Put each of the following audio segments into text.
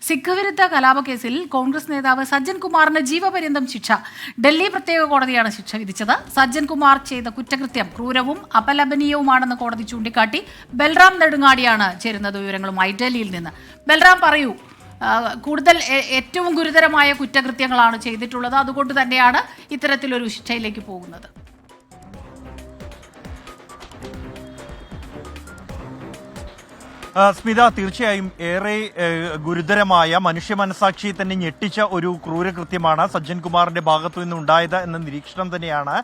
സിഖ് വിരുദ്ധ കലാപക്കേസിൽ കോൺഗ്രസ് നേതാവ് സജ്ജൻ കുമാറിന് ജീവപര്യന്തം ശിക്ഷ. ഡൽഹി പ്രത്യേക കോടതിയാണ് ശിക്ഷ വിധിച്ചത്. സജ്ജൻ കുമാർ ചെയ്ത കുറ്റകൃത്യം ക്രൂരവും അപലപനീയവുമാണെന്ന് കോടതി ചൂണ്ടിക്കാട്ടി. ബൽറാം നെടുങ്ങാടിയാണ് ചേരുന്നത് വിവരങ്ങളുമായി ഡൽഹിയിൽ നിന്ന്. ബൽറാം, പറയൂ, കൂടുതൽ ഏറ്റവും ഗുരുതരമായ കുറ്റകൃത്യങ്ങളാണ് ചെയ്തിട്ടുള്ളത്, അതുകൊണ്ട് തന്നെയാണ് ഇത്തരത്തിലൊരു ശിക്ഷയിലേക്ക് പോകുന്നത്. സ്മിത, തീർച്ചയായും ഏറെ ഗുരുതരമായ മനുഷ്യ മനസാക്ഷിയെ തന്നെ ഞെട്ടിച്ച ഒരു ക്രൂരകൃത്യമാണ് സജ്ജൻ കുമാറിന്റെ ഭാഗത്തു നിന്നുണ്ടായത് എന്ന നിരീക്ഷണം തന്നെയാണ്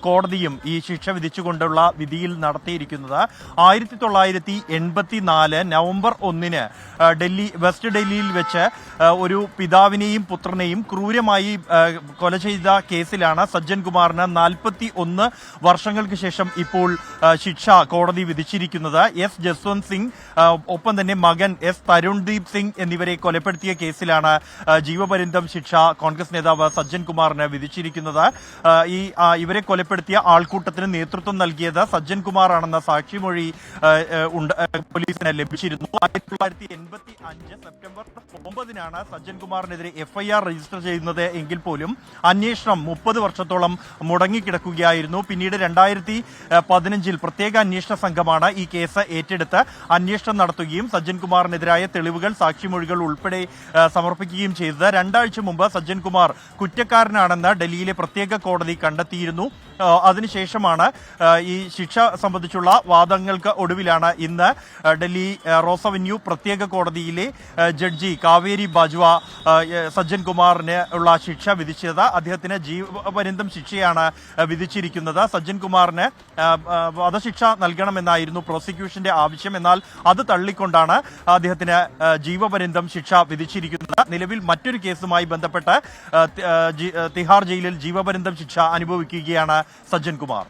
കോടതിയും ഈ ശിക്ഷ വിധിച്ചുകൊണ്ടുള്ള വിധിയിൽ നടത്തിയിരിക്കുന്നത്. 1984 നവംബർ 1 വെസ്റ്റ് ഡൽഹിയിൽ വെച്ച് ഒരു പിതാവിനെയും പുത്രനെയും ക്രൂരമായി കൊല ചെയ്ത കേസിലാണ് സജ്ജൻ കുമാറിന് 41 വർഷങ്ങൾക്ക് ശേഷം ഇപ്പോൾ ശിക്ഷ കോടതി വിധിച്ചിരിക്കുന്നത്. എസ് ജസ്വന്ത് സിംഗ് ഒപ്പം തന്നെ മകൻ എസ് തരുൺദീപ് സിംഗ് എന്നിവരെ കൊലപ്പെടുത്തിയ കേസിലാണ് ജീവപര്യന്തം ശിക്ഷ കോൺഗ്രസ് നേതാവ് സജ്ജൻ കുമാറിന് വിധിച്ചിരിക്കുന്നത്. ഇവരെ കൊലപ്പെടുത്തിയ ആൾക്കൂട്ടത്തിന് നേതൃത്വം നൽകിയത് സജ്ജൻ കുമാർ ആണെന്ന സാക്ഷിമൊഴി പോലീസിന് ലഭിച്ചിരുന്നു. 1985 സെപ്റ്റംബർ 9 സജ്ജൻ കുമാറിനെതിരെ FIR രജിസ്റ്റർ ചെയ്യുന്നത് എങ്കിൽ പോലും അന്വേഷണം 30 വർഷത്തോളം മുടങ്ങിക്കിടക്കുകയായിരുന്നു. പിന്നീട് 2015 പ്രത്യേക അന്വേഷണ സംഘമാണ് ഈ കേസ് ഏറ്റെടുത്ത് അന്വേഷണം നടത്തുകയും സജ്ജൻ കുമാറിനെതിരായ തെളിവുകൾ, സാക്ഷിമൊഴികൾ ഉൾപ്പെടെ സമർപ്പിക്കുകയും ചെയ്തത്. 2 ആഴ്ച മുമ്പ് സജ്ജൻ കുമാർ കുറ്റക്കാരനാണെന്ന് ഡൽഹിയിലെ പ്രത്യേക കോടതി കണ്ടെത്തിയിരുന്നു. അതിനുശേഷമാണ് ഈ ശിക്ഷ സംബന്ധിച്ചുള്ള വാദങ്ങൾക്ക് ഒടുവിലാണ് ഇന്ന് ഡൽഹി റോസ് അവന്യൂ പ്രത്യേക കോടതിയിലെ ജഡ്ജി കാവേരി ബാജ്വ സജ്ജൻ കുമാറിന് ഉള്ള ശിക്ഷ വിധിച്ചത്. അദ്ദേഹത്തിന് ജീവപര്യന്തം ശിക്ഷയാണ് വിധിച്ചിരിക്കുന്നത്. സജ്ജൻ കുമാറിന് വധശിക്ഷ നൽകണമെന്നായിരുന്നു പ്രോസിക്യൂഷന്റെ ആവശ്യം. എന്നാൽ അത് തള്ളിക്കൊണ്ടാണ് അദ്ദേഹത്തിന് ജീവപര്യന്തം ശിക്ഷ വിധിച്ചിരിക്കുന്നത്. നിലവിൽ മറ്റൊരു കേസുമായി ബന്ധപ്പെട്ട് തിഹാർ ജയിലിൽ ജീവപര്യന്തം ശിക്ഷ അനുഭവിക്കുകയാണ് സജ്ജൻ കുമാർ.